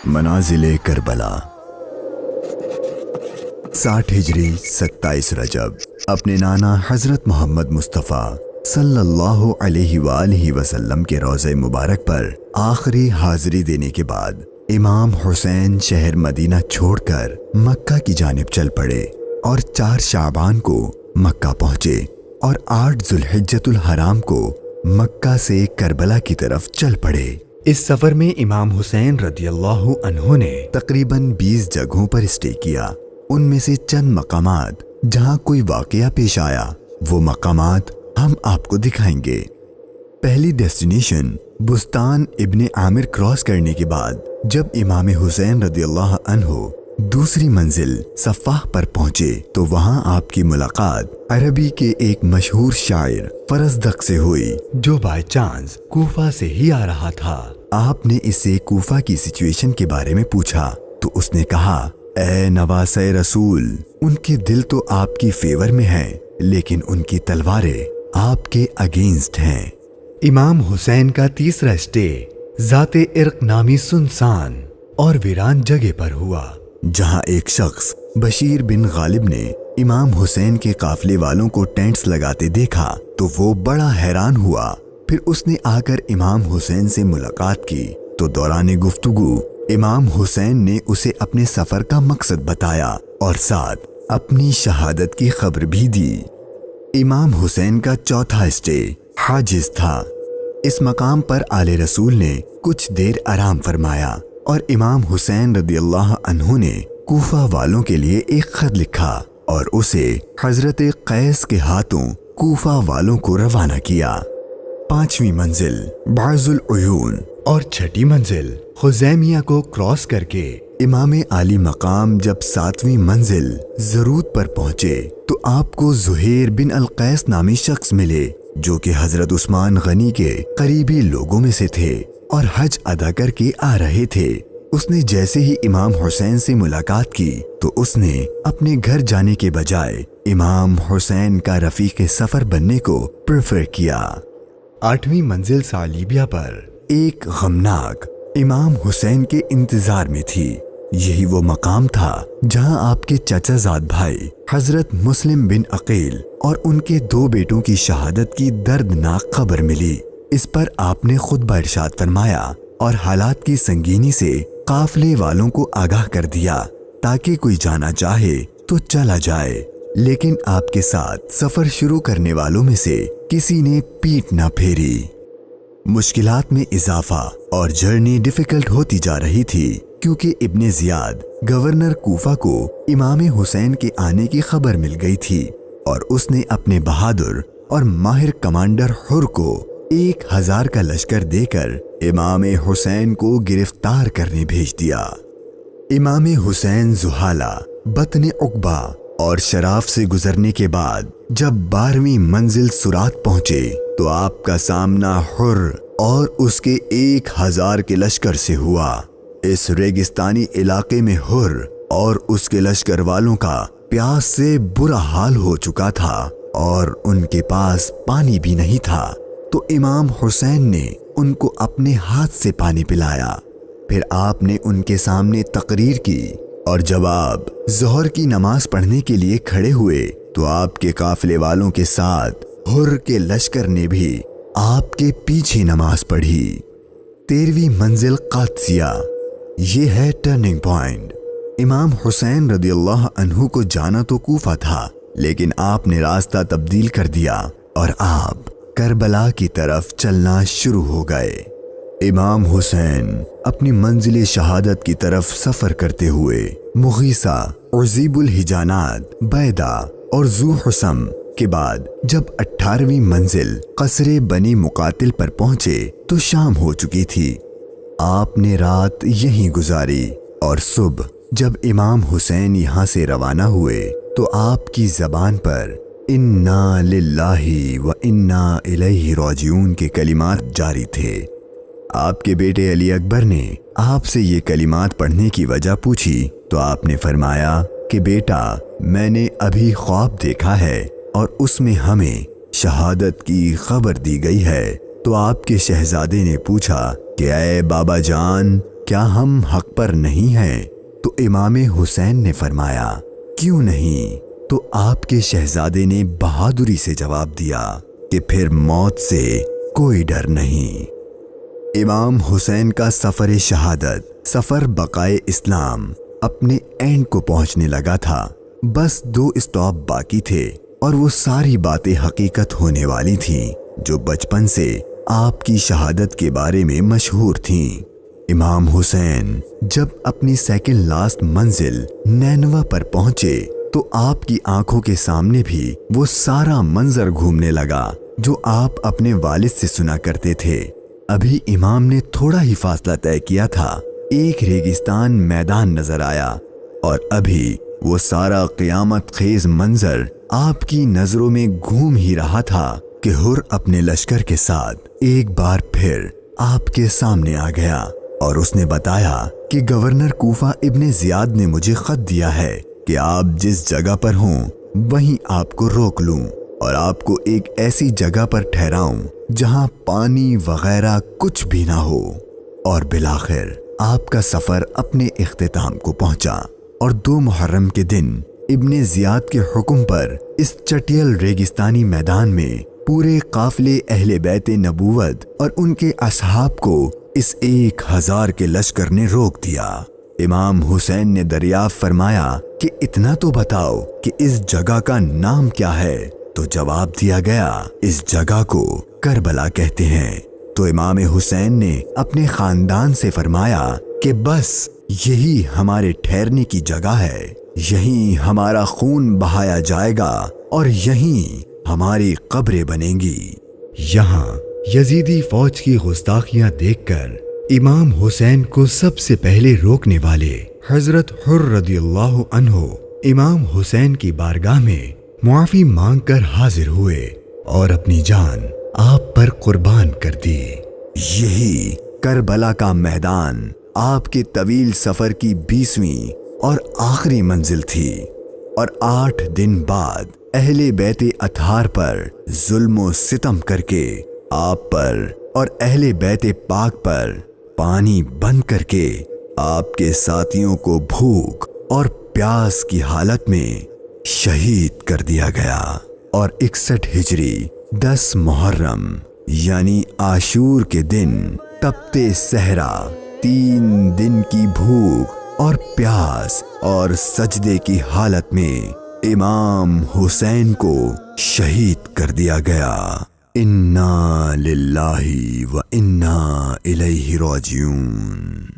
मनाजिले Karbala 60 हिजरी 27 रजब अपने नाना हजरत मोहम्मद मुस्तफ़ा सल्लल्लाहु अलैहि वसल्लम के रोज़े मुबारक पर आखिरी हाजिरी देने के बाद इमाम हुसैन शहर मदीना छोड़कर मक्का की जानिब चल पड़े और 4 शाबान को मक्का पहुँचे और 8 जुल्हिज्जतुल हराम को मक्का से करबला की तरफ चल पड़े। इस सफर में इमाम हुसैन रदियल्लाहु अन्हु ने तकरीबन 20 जगहों पर स्टे किया। उनमें से चंद मकामात जहां कोई वाकया पेश आया वो मकामात हम आपको दिखाएंगे। पहली डेस्टिनेशन बुस्तान इब्ने आमिर क्रॉस करने के बाद जब इमाम हुसैन रदियल्लाहु अन्हु दूसरी मंजिल सफ़ाह पर पहुंचे तो वहां आपकी मुलाकात अरबी के एक मशहूर शायर फरजदक से हुई जो बाय चांस कूफा से ही आ रहा था। आपने इससे कूफा की सिचुएशन के बारे में पूछा तो उसने कहा, ए नवासे रसूल, उनके दिल तो आपकी फेवर में है लेकिन उनकी तलवारें आपके अगेंस्ट हैं। इमाम हुसैन का तीसरा स्टे जाते इर्क नामी सुनसान और वीरान जगह पर हुआ जहां एक शख्स बशीर बिन गालिब ने इमाम हुसैन के काफले वालों को टेंट्स लगाते देखा तो वो बड़ा हैरान हुआ। फिर उसने आकर इमाम हुसैन से मुलाकात की तो दौरान गुफ्तगू इमाम हुसैन ने उसे अपने सफर का मकसद बताया और साथ अपनी शहादत की खबर भी दी। इमाम हुसैन का चौथा स्टे हाजिज था। इस मकाम पर आले रसूल ने कुछ देर आराम फरमाया और इमाम हुसैन रदियल्लाहु अन्हु ने कूफा वालों के लिए एक खत लिखा और उसे हजरत कैस के हाथों कूफा वालों को रवाना किया। 5वीं मंजिल बाजुल उयून और 6ठी मंजिल खुजैमिया को क्रॉस करके इमाम आली मकाम जब 7वीं मंजिल जरूद पर पहुंचे तो आपको जुहैर बिन अल-कैस नामी शख्स मिले जो कि हजरत उस्मान गनी के करीबी लोगों में से थे और हज अदा करके आ रहे थे। उसने जैसे ही इमाम हुसैन से मुलाकात की तो उसने अपने घर जाने के बजाय इमाम हुसैन का रफीक सफर बनने को प्रेफर किया। 8वीं मंजिल सालिबिया पर एक गमनाक इमाम हुसैन के इंतजार में थी। यही वो मकाम था जहां आपके चचाजाद भाई हजरत मुस्लिम बिन अकील और उनके 2 बेटों की शहादत की दर्दनाक खबर मिली। इस पर आपने खुतबा इरशाद फरमाया और हालात की संगीनी से काफले वालों को आगाह कर दिया ताकि कोई जाना चाहे तो चला जाए, लेकिन आपके साथ सफर शुरू करने वालों में से किसी ने पीठ न फेरी। मुश्किलात में इजाफा और जर्नी डिफिकल्ट होती जा रही थी क्योंकि इब्ने जियाद गवर्नर कूफा को इमाम हुसैन के आने की खबर मिल गई थी और उसने अपने बहादुर और माहिर कमांडर हुर को 1000 का लश्कर देकर इमाम हुसैन को गिरफ्तार करने भेज दिया। इमाम हुसैन जुहाला, बतने उकबा और शराफ से गुजरने के बाद जब 12वीं मंजिल सुरात पहुंचे तो आपका सामना हुर और उसके 1000 के लश्कर से हुआ। इस रेगिस्तानी इलाके में हुर और उसके लश्कर वालों का प्यास से बुरा हाल हो चुका था और उनके पास पानी भी नहीं था तो इमाम हुसैन ने उनको अपने हाथ से पानी पिलाया। फिर आपने उनके सामने तकरीर की और जब आप ज़ोहर की नमाज पढ़ने के लिए खड़े हुए तो आपके काफिले वालों के साथ हुर के लश्कर ने भी आपके पीछे नमाज पढ़ी। 13वीं मंजिल कादसिया, ये है टर्निंग पॉइंट। इमाम हुसैन रदियल्लाहु अन्हु को जाना तो कूफा था लेकिन आपने रास्ता तब्दील कर दिया और आप करबला की तरफ चलना शुरू हो गए। इमाम हुसैन अपनी मंजिल शहादत की तरफ सफर करते हुए मुगीसा, उज़ीबुल हिजानात, बैदा और ज़ू हुसम के बाद जब 18वीं मंजिल कसरे बनी मुकातिल पर पहुंचे तो शाम हो चुकी थी। आपने रात यहीं गुजारी और सुबह जब इमाम हुसैन यहाँ से रवाना हुए तो आपकी जबान पर इन्ना लिल्लाही व इन्ना इलैहि राजिऊन के कलिमात जारी थे। आपके बेटे अली अकबर ने आपसे ये कलिमात पढ़ने की वजह पूछी तो आपने फरमाया कि बेटा, मैंने अभी ख्वाब देखा है और उसमें हमें शहादत की खबर दी गई है। تو آپ کے شہزادے نے پوچھا کہ اے بابا جان، کیا ہم حق پر نہیں ہیں؟ تو امام حسین نے فرمایا کیوں نہیں؟ تو آپ کے شہزادے نے بہادری سے جواب دیا کہ پھر موت سے کوئی ڈر نہیں۔ امام حسین کا سفر شہادت، سفر بقائے اسلام اپنے اینڈ کو پہنچنے لگا تھا۔ بس 2 اسٹاپ باقی تھے اور وہ ساری باتیں حقیقت ہونے والی تھیں جو بچپن سے آپ کی شہادت کے بارے میں مشہور تھیں۔ امام حسین جب اپنی سیکنڈ لاسٹ منزل نینوا پر پہنچے تو آپ کی آنکھوں کے سامنے بھی وہ سارا منظر گھومنے لگا جو آپ اپنے والد سے سنا کرتے تھے۔ ابھی امام نے تھوڑا ہی فاصلہ طے کیا تھا، ایک ریگستان میدان نظر آیا اور ابھی وہ سارا قیامت خیز منظر آپ کی نظروں میں گھوم ہی رہا تھا کہ ہر اپنے لشکر کے ساتھ ایک بار پھر آپ کے سامنے آ گیا اور اس نے بتایا کہ گورنر کوفہ ابن زیاد نے مجھے خط دیا ہے کہ آپ جس جگہ پر ہوں وہیں آپ کو روک لوں اور آپ کو ایک ایسی جگہ پر ٹھہراؤں جہاں پانی وغیرہ کچھ بھی نہ ہو۔ اور بالآخر آپ کا سفر اپنے اختتام کو پہنچا اور 2 محرم کے دن ابن زیاد کے حکم پر اس چٹیل ریگستانی میدان میں پورے قافلے اہل بیت نبوت اور ان کے اصحاب کو اس 1000 کے لشکر نے روک دیا۔ امام حسین نے دریافت فرمایا کہ اتنا تو بتاؤ کہ اس جگہ کا نام کیا ہے؟ تو جواب دیا گیا اس جگہ کو کربلا کہتے ہیں۔ تو امام حسین نے اپنے خاندان سے فرمایا کہ بس یہی ہمارے ٹھہرنے کی جگہ ہے، یہیں ہمارا خون بہایا جائے گا اور یہیں ہماری قبریں بنیں گی۔ یہاں یزیدی فوج کی گستاخیاں دیکھ کر امام حسین کو سب سے پہلے روکنے والے حضرت حر رضی اللہ عنہ امام حسین کی بارگاہ میں معافی مانگ کر حاضر ہوئے اور اپنی جان آپ پر قربان کر دی۔ یہی کربلا کا میدان آپ کے طویل سفر کی 20ویں اور آخری منزل تھی، اور 8 دن بعد اہل بیت اطہار پر ظلم و ستم کر کے آپ پر اور اہل بیت پاک پر پانی بند کر کے آپ کے ساتھیوں کو بھوک اور پیاس کی حالت میں شہید کر دیا گیا۔ اور 61 ہجری 10 محرم یعنی عاشور کے دن تپتے صحرا 3 دن کی بھوک اور پیاس اور سجدے کی حالت میں امام حسین کو شہید کر دیا گیا۔ انا للہ و انا الیہ راجعون۔